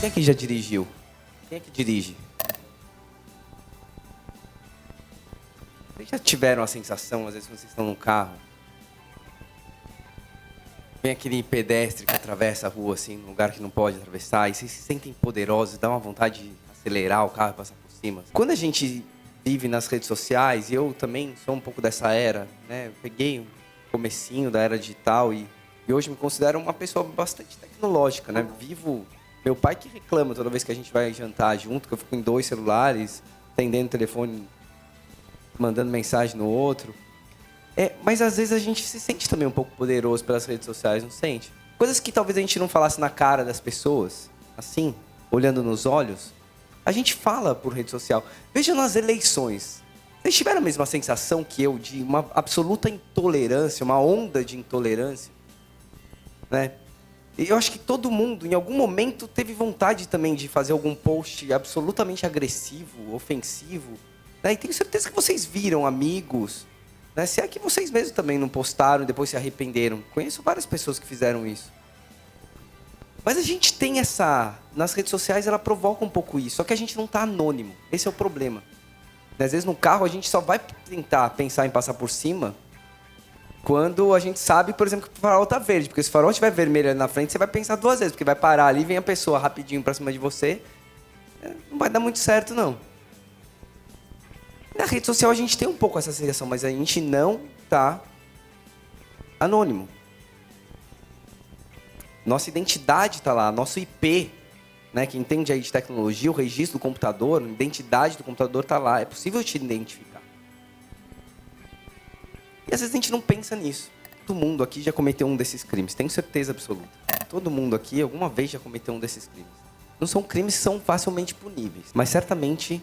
Quem aqui já dirigiu? Quem é que dirige? Vocês já tiveram a sensação, às vezes, quando vocês estão no carro, vem aquele pedestre que atravessa a rua, assim, num lugar que não pode atravessar, e vocês se sentem poderosos, dá uma vontade de acelerar o carro e passar por cima. Quando a gente vive nas redes sociais, e eu também sou um pouco dessa era, né? Eu peguei o comecinho da era digital e hoje me considero uma pessoa bastante tecnológica, né? Vivo... Meu pai que reclama toda vez que a gente vai jantar junto, que eu fico em 2 celulares, atendendo o telefone, mandando mensagem no outro. Mas às vezes a gente se sente também um pouco poderoso pelas redes sociais, não sente? Coisas que talvez a gente não falasse na cara das pessoas, assim, olhando nos olhos, a gente fala por rede social. Veja nas eleições. Vocês tiveram a mesma sensação que eu de uma absoluta intolerância, uma onda de intolerância? Né? Eu acho que todo mundo, em algum momento, teve vontade também de fazer algum post absolutamente agressivo, ofensivo. Né? E tenho certeza que vocês viram amigos, né? Se é que vocês mesmos também não postaram e depois se arrependeram. Conheço várias pessoas que fizeram isso. Mas a gente tem essa... Nas redes sociais ela provoca um pouco isso, só que a gente não está anônimo. Esse é o problema. Às vezes no carro a gente só vai tentar pensar em passar por cima quando a gente sabe, por exemplo, que o farol está verde. Porque se o farol estiver vermelho ali na frente, você vai pensar 2 vezes, porque vai parar ali, vem a pessoa rapidinho para cima de você. Não vai dar muito certo, não. Na rede social a gente tem um pouco essa sensação, mas a gente não está anônimo. Nossa identidade está lá, nosso IP, né, que entende aí de tecnologia, o registro do computador, a identidade do computador está lá. É possível te identificar. E às vezes a gente não pensa nisso. Todo mundo aqui já cometeu um desses crimes, tenho certeza absoluta. Todo mundo aqui alguma vez já cometeu um desses crimes. Não são crimes que são facilmente puníveis, mas certamente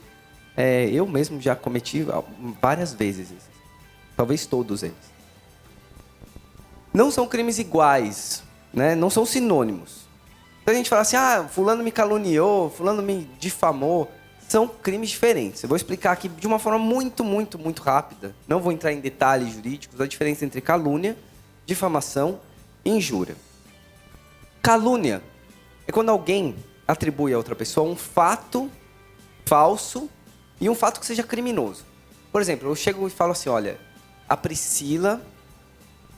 eu mesmo já cometi várias vezes esses. Talvez todos eles. Não são crimes iguais, né? Não são sinônimos. Então a gente fala assim, fulano me caluniou, fulano me difamou. São crimes diferentes. Eu vou explicar aqui de uma forma muito, muito, muito rápida. Não vou entrar em detalhes jurídicos, a diferença entre calúnia, difamação e injúria. Calúnia é quando alguém atribui a outra pessoa um fato falso e um fato que seja criminoso. Por exemplo, eu chego e falo assim, olha, a Priscila,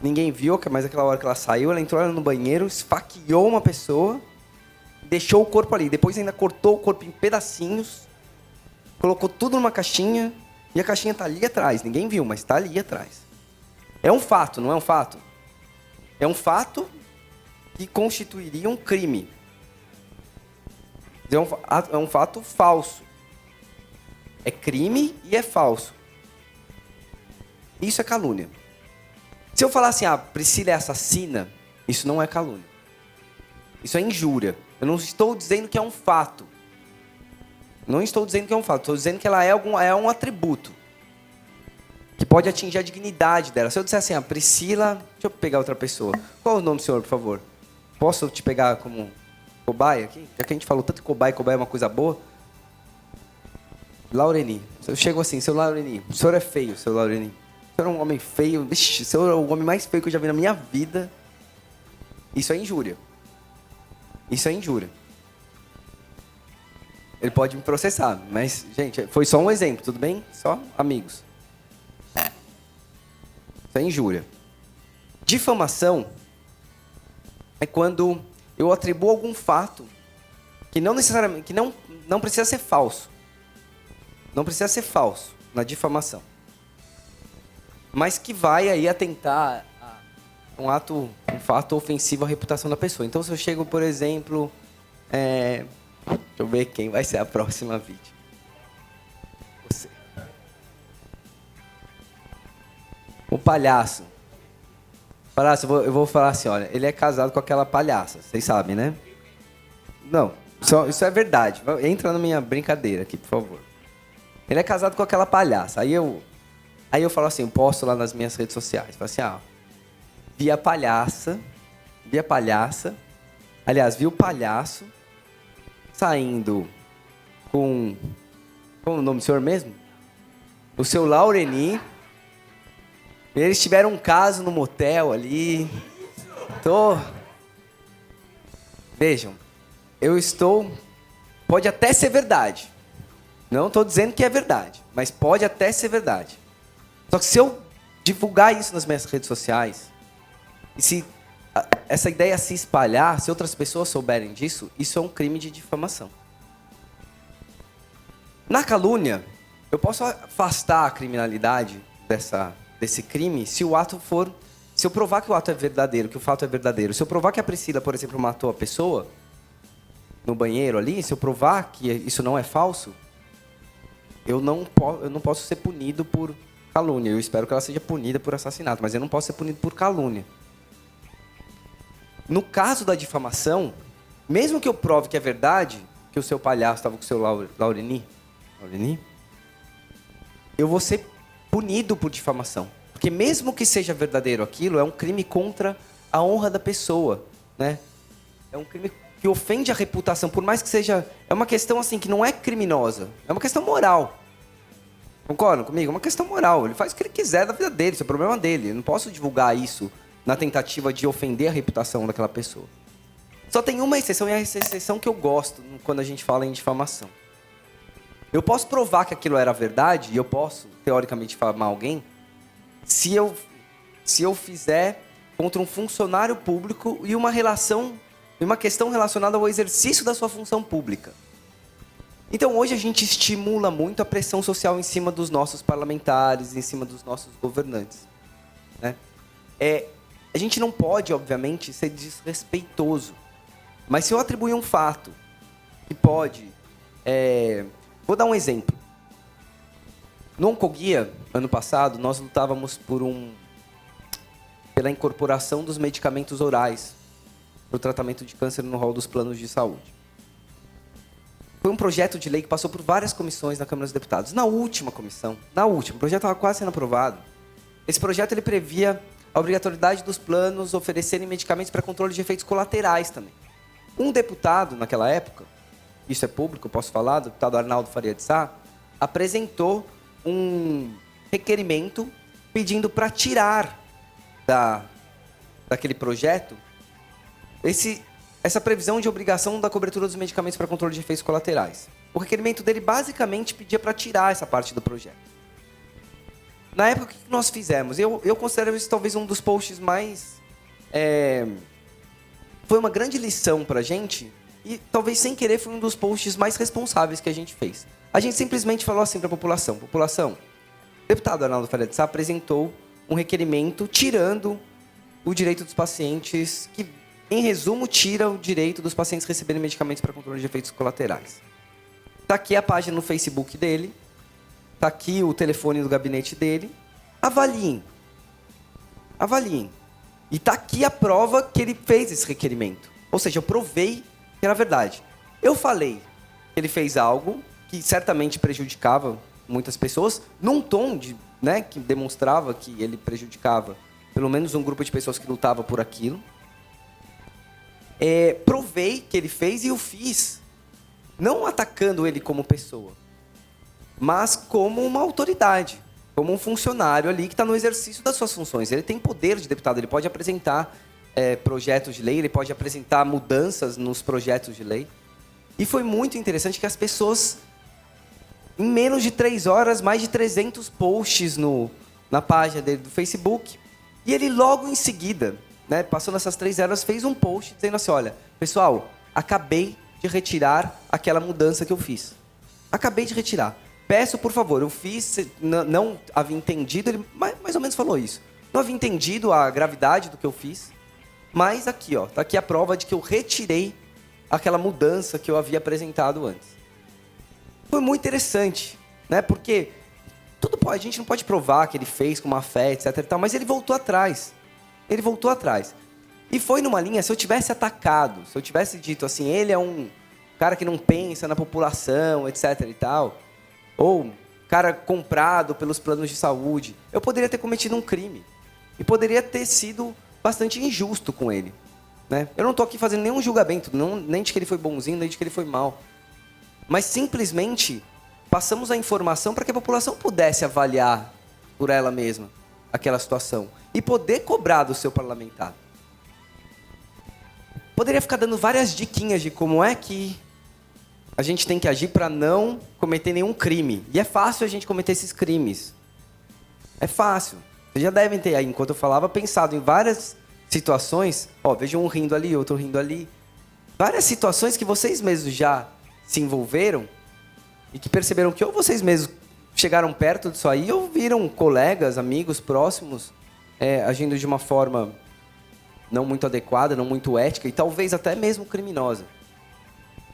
ninguém viu, mas aquela hora que ela saiu, ela entrou no banheiro, esfaqueou uma pessoa, deixou o corpo ali. Depois ainda cortou o corpo em pedacinhos, colocou tudo numa caixinha e a caixinha está ali atrás. Ninguém viu, mas está ali atrás. É um fato, não é um fato? É um fato que constituiria um crime. É um fato falso. É crime e é falso. Isso é calúnia. Se eu falar assim, Priscila é assassina, isso não é calúnia. Isso é injúria. Eu não estou dizendo que é um fato. Não estou dizendo que é um fato. Estou dizendo que ela é um atributo que pode atingir a dignidade dela. Se eu disser assim, Priscila... Deixa eu pegar outra pessoa. Qual é o nome do senhor, por favor? Posso te pegar como cobaia aqui? Já que a gente falou tanto de cobaia é uma coisa boa. Laureni. Eu chego assim, seu Laureni. O senhor é feio, seu Laureni. O senhor é um homem feio. Vixe, o senhor é o homem mais feio que eu já vi na minha vida. Isso é injúria. Isso é injúria. Ele pode me processar, mas, gente, foi só um exemplo, tudo bem? Só amigos. Isso é injúria. Difamação é quando eu atribuo algum fato que não necessariamente, que não precisa ser falso. Não precisa ser falso na difamação. Mas que vai aí atentar a um fato ofensivo à reputação da pessoa. Então, se eu chego, por exemplo... Deixa eu ver quem vai ser a próxima vítima. Você. O palhaço. Palhaço, eu vou falar assim, olha, ele é casado com aquela palhaça, vocês sabem, né? Não, isso é verdade. Entra na minha brincadeira aqui, por favor. Ele é casado com aquela palhaça. Aí eu falo assim, eu posto lá nas minhas redes sociais. Falo assim, vi a palhaça. Aliás, vi o palhaço saindo com... Qual é o nome do senhor mesmo? O seu Laureni. Eles tiveram um caso no motel ali. Vejam, eu estou pode até ser verdade. Não estou dizendo que é verdade, mas pode até ser verdade. Só que se eu divulgar isso nas minhas redes sociais, e se essa ideia se espalhar, se outras pessoas souberem disso, isso é um crime de difamação. Na calúnia, eu posso afastar a criminalidade desse crime se o ato for... Se eu provar que o ato é verdadeiro, que o fato é verdadeiro. Se eu provar que a Priscila, por exemplo, matou a pessoa no banheiro ali, se eu provar que isso não é falso, eu não posso ser punido por calúnia. Eu espero que ela seja punida por assassinato, mas eu não posso ser punido por calúnia. No caso da difamação, mesmo que eu prove que é verdade, que o seu palhaço estava com o seu Laureni, eu vou ser punido por difamação. Porque mesmo que seja verdadeiro aquilo, é um crime contra a honra da pessoa, né? É um crime que ofende a reputação, por mais que seja... É uma questão assim que não é criminosa, é uma questão moral. Concordam comigo? É uma questão moral. Ele faz o que ele quiser da vida dele, isso é problema dele. Eu não posso divulgar isso na tentativa de ofender a reputação daquela pessoa. Só tem uma exceção, e é essa exceção que eu gosto quando a gente fala em difamação. Eu posso provar que aquilo era verdade, e eu posso, teoricamente, difamar alguém, se eu fizer contra um funcionário público e uma questão relacionada ao exercício da sua função pública. Então, hoje a gente estimula muito a pressão social em cima dos nossos parlamentares, em cima dos nossos governantes, né? A gente não pode, obviamente, ser desrespeitoso. Mas se eu atribuir um fato que pode... Vou dar um exemplo. No Oncoguia, ano passado, nós lutávamos pela incorporação dos medicamentos orais para o tratamento de câncer no rol dos planos de saúde. Foi um projeto de lei que passou por várias comissões na Câmara dos Deputados. Na última comissão, o projeto estava quase sendo aprovado. Esse projeto ele previa a obrigatoriedade dos planos oferecerem medicamentos para controle de efeitos colaterais também. Um deputado, naquela época, isso é público, eu posso falar, o deputado Arnaldo Faria de Sá, apresentou um requerimento pedindo para tirar daquele projeto essa previsão de obrigação da cobertura dos medicamentos para controle de efeitos colaterais. O requerimento dele basicamente pedia para tirar essa parte do projeto. Na época, o que nós fizemos? Eu considero isso talvez um dos posts mais... Foi uma grande lição para a gente e talvez sem querer foi um dos posts mais responsáveis que a gente fez. A gente simplesmente falou assim para a população. População, o deputado Arnaldo Faria de Sá apresentou um requerimento tirando o direito dos pacientes, que, em resumo, tira o direito dos pacientes receberem medicamentos para controle de efeitos colaterais. Está aqui a página no Facebook dele, está aqui o telefone do gabinete dele. Avaliem. E está aqui a prova que ele fez esse requerimento. Ou seja, eu provei que era verdade. Eu falei que ele fez algo que certamente prejudicava muitas pessoas, num tom que demonstrava que ele prejudicava pelo menos um grupo de pessoas que lutava por aquilo. Provei que ele fez e eu fiz, não atacando ele como pessoa, mas como uma autoridade, como um funcionário ali que está no exercício das suas funções. Ele tem poder de deputado, ele pode apresentar projetos de lei, ele pode apresentar mudanças nos projetos de lei. E foi muito interessante que as pessoas, em menos de 3 horas, mais de 300 posts na página dele do Facebook. E ele logo em seguida, passando essas 3 horas, fez um post dizendo assim, olha, pessoal, acabei de retirar aquela mudança que eu fiz. Acabei de retirar. Peço, por favor, eu fiz, não havia entendido, ele mais ou menos falou isso. Não havia entendido a gravidade do que eu fiz, mas aqui, ó, tá aqui a prova de que eu retirei aquela mudança que eu havia apresentado antes. Foi muito interessante, porque a gente não pode provar que ele fez com má fé, etc. e tal, mas ele voltou atrás. E foi numa linha, se eu tivesse atacado, se eu tivesse dito assim, ele é um cara que não pensa na população, etc. e tal, ou cara comprado pelos planos de saúde, eu poderia ter cometido um crime. E poderia ter sido bastante injusto com ele. Eu não estou aqui fazendo nenhum julgamento, nem de que ele foi bonzinho, nem de que ele foi mal. Mas simplesmente passamos a informação para que a população pudesse avaliar por ela mesma aquela situação e poder cobrar do seu parlamentar. Poderia ficar dando várias diquinhas de como é que a gente tem que agir para não cometer nenhum crime. E é fácil a gente cometer esses crimes. É fácil. Vocês já devem ter aí, enquanto eu falava, pensado em várias situações. Ó, vejo um rindo ali, outro rindo ali. Várias situações que vocês mesmos já se envolveram e que perceberam que ou vocês mesmos chegaram perto disso aí ou viram colegas, amigos próximos agindo de uma forma não muito adequada, não muito ética e talvez até mesmo criminosa.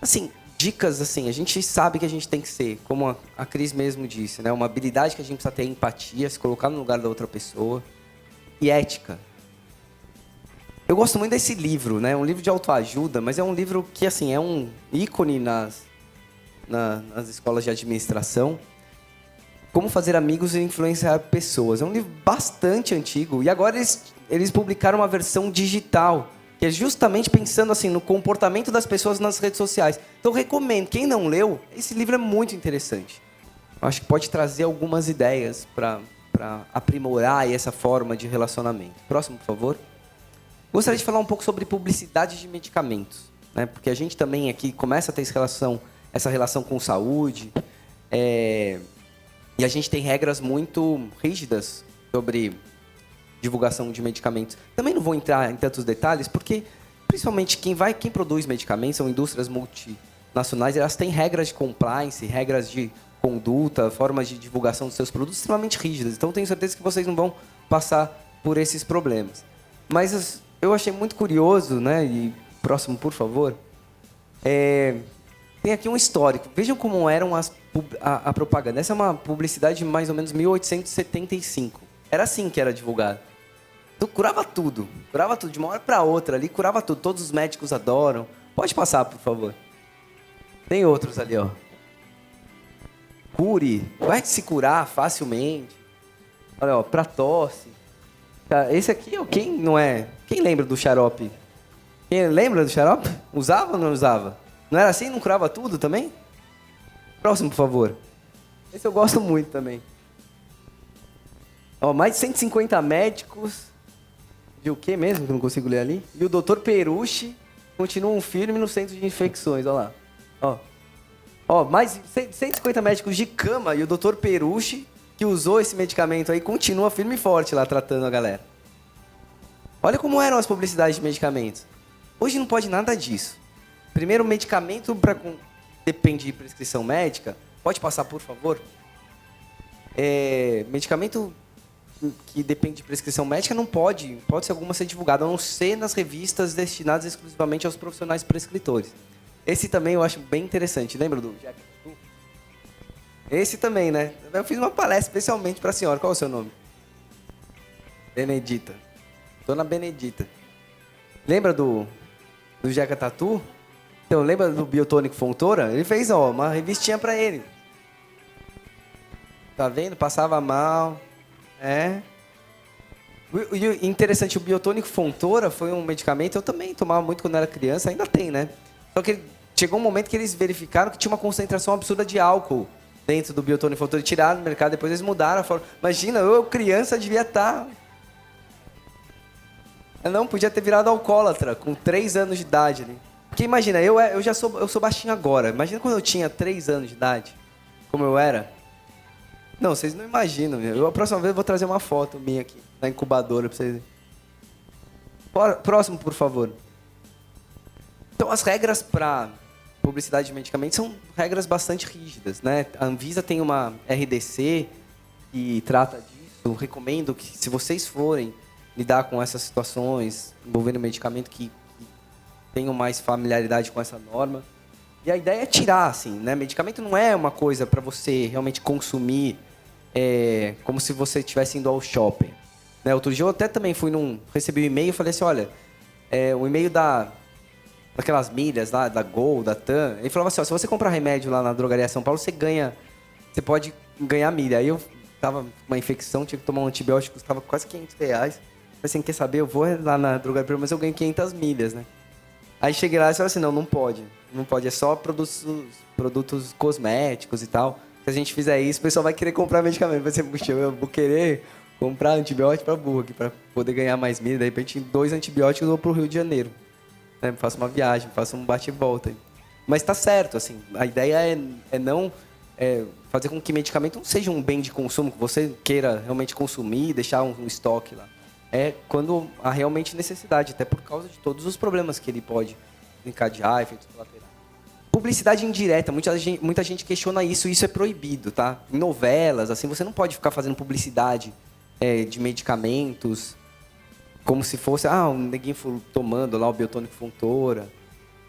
Assim, dicas, assim, a gente sabe que a gente tem que ser, como a Cris mesmo disse, né? Uma habilidade que a gente precisa ter empatia, se colocar no lugar da outra pessoa. E ética. Eu gosto muito desse livro, né? Um livro de autoajuda, mas é um livro que, assim, é um ícone nas escolas de administração. Como fazer amigos e influenciar pessoas. É um livro bastante antigo. E agora eles publicaram uma versão digital, que é justamente pensando assim no comportamento das pessoas nas redes sociais. Então, eu recomendo. Quem não leu, esse livro é muito interessante. Eu acho que pode trazer algumas ideias para aprimorar essa forma de relacionamento. Próximo, por favor. Gostaria de falar um pouco sobre publicidade de medicamentos, né? Porque a gente também aqui começa a ter essa relação com saúde. E a gente tem regras muito rígidas sobre divulgação de medicamentos. Também não vou entrar em tantos detalhes, porque principalmente quem produz medicamentos são indústrias multinacionais, elas têm regras de compliance, regras de conduta, formas de divulgação dos seus produtos extremamente rígidas. Então, tenho certeza que vocês não vão passar por esses problemas. Mas eu achei muito curioso, né? E próximo, por favor. Tem aqui um histórico. Vejam como eram a propaganda. Essa é uma publicidade de mais ou menos 1875. Era assim que era divulgado. Então, curava tudo, de uma hora para outra ali, curava tudo. Todos os médicos adoram. Pode passar, por favor. Tem outros ali, ó. Cure, vai se curar facilmente. Olha, ó, para tosse. Esse aqui, ó, quem não é? Quem lembra do xarope? Quem lembra do xarope? Usava ou não usava? Não era assim? Não curava tudo também? Próximo, por favor. Esse eu gosto muito também. Ó, mais de 150 médicos. De o quê mesmo? Que eu não consigo ler ali. E o Dr. Perucci continuam firme no centro de infecções. Olha lá. Ó, mais de 150 médicos de cama e o Dr. Perucci, que usou esse medicamento aí, continua firme e forte lá tratando a galera. Olha como eram as publicidades de medicamentos. Hoje não pode nada disso. Primeiro, medicamento depende de prescrição médica. Pode passar, por favor? Medicamento que depende de prescrição médica não pode ser alguma ser divulgado, a não ser nas revistas destinadas exclusivamente aos profissionais prescritores. Esse também eu acho bem interessante. Lembra do Jack? Esse também, né? Eu fiz uma palestra especialmente para a senhora. Qual é o seu nome? Benedita. Dona Benedita. Lembra do Jeca Tatu? Então, lembra do Biotônico Fontoura? Ele fez, uma revistinha para ele. Tá vendo? Passava mal. E interessante, o Biotônico Fontoura foi um medicamento, eu também tomava muito quando era criança, ainda tem, né? Só que chegou um momento que eles verificaram que tinha uma concentração absurda de álcool dentro do Biotônico Fontoura. Tiraram do mercado, depois eles mudaram a forma. Imagina, eu criança devia estar... Eu não podia ter virado alcoólatra com 3 anos de idade ali. Porque imagina, eu sou baixinho agora. Imagina quando eu tinha 3 anos de idade, como eu era. Não, vocês não imaginam. A próxima vez eu vou trazer uma foto minha aqui, na incubadora, para vocês verem. Próximo, por favor. Então, as regras para publicidade de medicamentos são regras bastante rígidas, né? A Anvisa tem uma RDC que trata disso. Eu recomendo que, se vocês forem lidar com essas situações envolvendo medicamento, que tenham mais familiaridade com essa norma. E a ideia é tirar, assim, né? Medicamento não é uma coisa para você realmente consumir como se você estivesse indo ao shopping. Né? Outro dia eu até também recebi um e-mail e falei assim, olha, o e-mail daquelas milhas lá, da Gol, da TAM, ele falava assim, ó, se você comprar remédio lá na Drogaria São Paulo, você pode ganhar milha. Aí eu tava com uma infecção, tinha que tomar um antibiótico, custava quase R$500. Falei assim, quer saber, eu vou lá na Drogaria, mas eu ganho 500 milhas, né? Aí cheguei lá e falei assim, não pode, é só produtos cosméticos e tal. Se a gente fizer isso, o pessoal vai querer comprar medicamento. Vai ser, puxa, eu vou querer comprar antibiótico para burro aqui, para poder ganhar mais milha. De repente, 2 antibióticos eu vou pro Rio de Janeiro. Né? Faço uma viagem, faço um bate e volta. Mas tá certo, assim, a ideia é não fazer com que medicamento não seja um bem de consumo, que você queira realmente consumir e deixar um estoque lá. É quando há realmente necessidade, até por causa de todos os problemas que ele pode encadear, efeitos colaterais. Publicidade indireta, muita gente questiona isso, e isso é proibido, tá? Em novelas, assim, você não pode ficar fazendo publicidade de medicamentos, como se fosse, um neguinho tomando lá o biotônico Fontoura,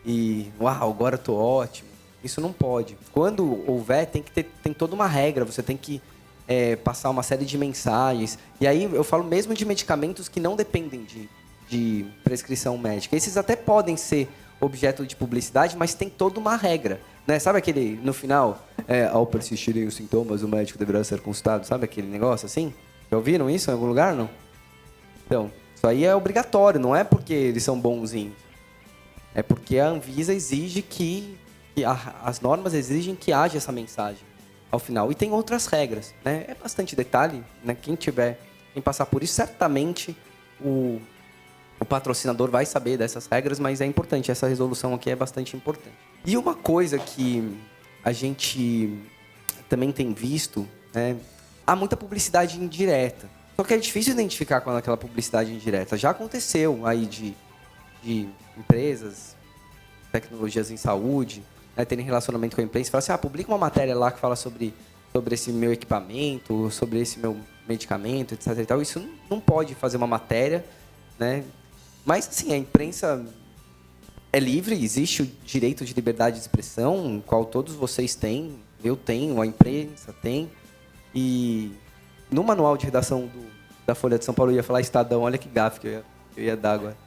e, uau, agora eu tô ótimo. Isso não pode. Quando houver, tem toda uma regra, você tem que passar uma série de mensagens. E aí eu falo mesmo de medicamentos que não dependem de prescrição médica. Esses até podem ser objeto de publicidade, mas tem toda uma regra, né? Sabe aquele, no final, ao persistirem os sintomas, o médico deverá ser consultado, sabe aquele negócio assim? Já ouviram isso em algum lugar, não? Então, isso aí é obrigatório, não é porque eles são bonzinhos. É porque a Anvisa exige as normas exigem que haja essa mensagem ao final. E tem outras regras, né? É bastante detalhe, né? Quem passar por isso, certamente o patrocinador vai saber dessas regras, mas é importante, essa resolução aqui é bastante importante. E uma coisa que a gente também tem visto, né? Há muita publicidade indireta. Só que é difícil identificar quando aquela publicidade indireta. Já aconteceu aí de empresas, tecnologias em saúde, né, terem relacionamento com a imprensa e falar assim, publica uma matéria lá que fala sobre esse meu equipamento, sobre esse meu medicamento, etc. E tal. Isso não pode fazer uma matéria, né? Mas, assim, a imprensa é livre, existe o direito de liberdade de expressão, o qual todos vocês têm, eu tenho, a imprensa tem. E no manual de redação da Folha de São Paulo, eu ia falar Estadão, olha que gafe que eu ia dar agora.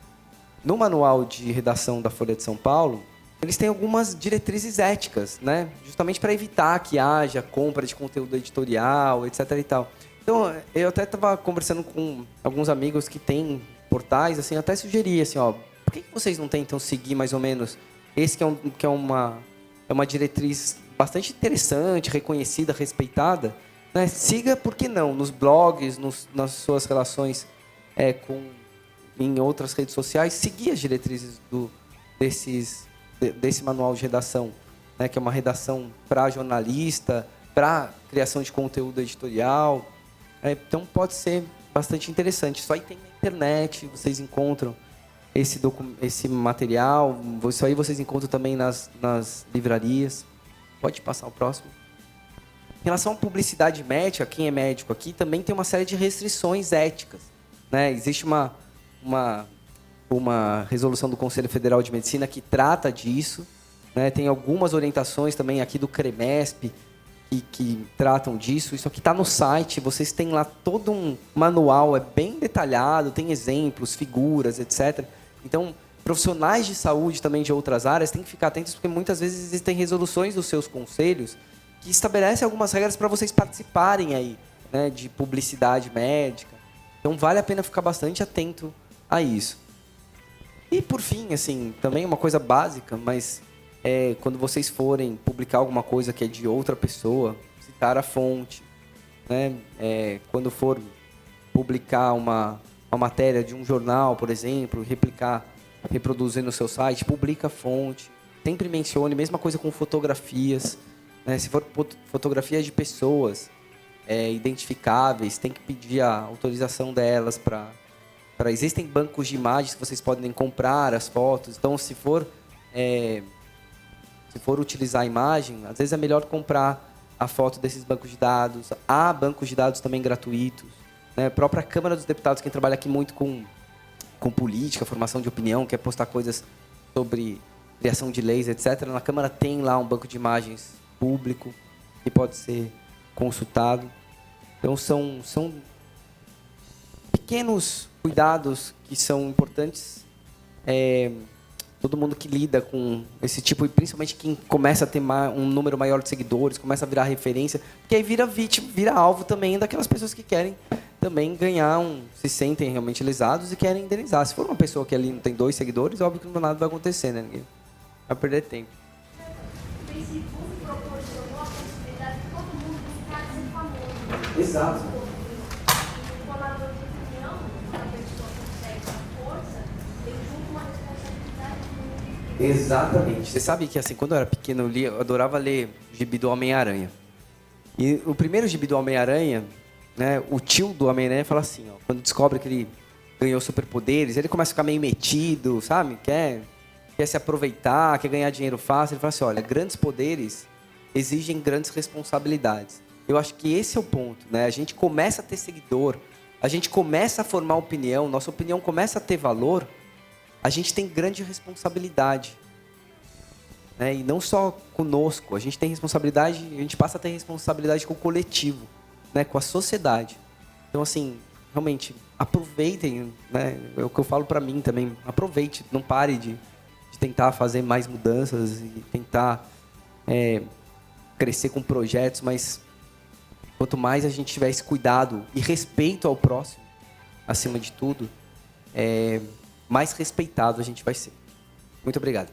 No manual de redação da Folha de São Paulo, eles têm algumas diretrizes éticas, né? Justamente para evitar que haja compra de conteúdo editorial, etc. e tal. Então, eu até estava conversando com alguns amigos que têm portais, assim, até sugeri, assim, por que vocês não tentam seguir mais ou menos esse que é uma diretriz bastante interessante, reconhecida, respeitada, né? Siga, por que não, nos blogs, nas suas relações em outras redes sociais, seguir as diretrizes desse manual de redação, né? Que é uma redação para jornalista, para criação de conteúdo editorial. Então, pode ser bastante interessante. Isso aí tem na internet, vocês encontram esse material. Isso aí vocês encontram também nas livrarias. Pode passar o próximo. Em relação à publicidade médica, quem é médico aqui também tem uma série de restrições éticas, né? Existe uma resolução do Conselho Federal de Medicina que trata disso, né? Tem algumas orientações também aqui do CREMESP que tratam disso. Isso aqui está no site, vocês têm lá todo um manual, é bem detalhado, tem exemplos, figuras, etc. Então, profissionais de saúde também de outras áreas têm que ficar atentos, porque muitas vezes existem resoluções dos seus conselhos que estabelecem algumas regras para vocês participarem aí, né, de publicidade médica. Então, vale a pena ficar bastante atento a isso. E, por fim, assim, também uma coisa básica, mas quando vocês forem publicar alguma coisa que é de outra pessoa, citar a fonte, né? Quando for publicar uma matéria de um jornal, por exemplo, reproduzir no seu site, publica a fonte. Sempre mencione, mesma coisa com fotografias, né? Se for fotografias de pessoas identificáveis, tem que pedir a autorização delas existem bancos de imagens que vocês podem comprar as fotos. Então, se for utilizar a imagem, às vezes é melhor comprar a foto desses bancos de dados. Há bancos de dados também gratuitos, né? A própria Câmara dos Deputados, quem trabalha aqui muito com política, formação de opinião, quer postar coisas sobre criação de leis, etc. Na Câmara tem lá um banco de imagens público que pode ser consultado. Então, são pequenos cuidados que são importantes. Todo mundo que lida com esse tipo, e principalmente quem começa a ter um número maior de seguidores, começa a virar referência, porque aí vira vítima, vira alvo também daquelas pessoas que querem também ganhar se sentem realmente lesados e querem indenizar. Se for uma pessoa que ali não tem 2 seguidores, óbvio que nada vai acontecer, né? Ninguém vai perder tempo. O Facebook proporcionou a possibilidade de todo mundo buscar ser famoso. Exato. O formador de opinião, quando a pessoa consegue a força, ele junta uma responsabilidade muito Exatamente. Você sabe que assim, quando eu era pequeno, eu adorava ler o gibi do Homem-Aranha. E o primeiro gibi do Homem-Aranha, né, o tio do Homem-Aranha fala assim, ó, quando descobre que ele ganhou superpoderes, ele começa a ficar meio metido, sabe? Quer se aproveitar, quer ganhar dinheiro fácil. Ele fala assim, olha, grandes poderes exigem grandes responsabilidades. Eu acho que esse é o ponto, né? A gente começa a ter seguidor, a gente começa a formar opinião, nossa opinião começa a ter valor, a gente tem grande responsabilidade. Né? E não só conosco, a gente tem responsabilidade, a gente passa a ter responsabilidade com o coletivo, né? Com a sociedade. Então, assim, realmente, aproveitem, né? É o que eu falo para mim também, aproveite, não pare de tentar fazer mais mudanças e tentar crescer com projetos, mas quanto mais a gente tiver esse cuidado e respeito ao próximo, acima de tudo, mais respeitado a gente vai ser. Muito obrigado.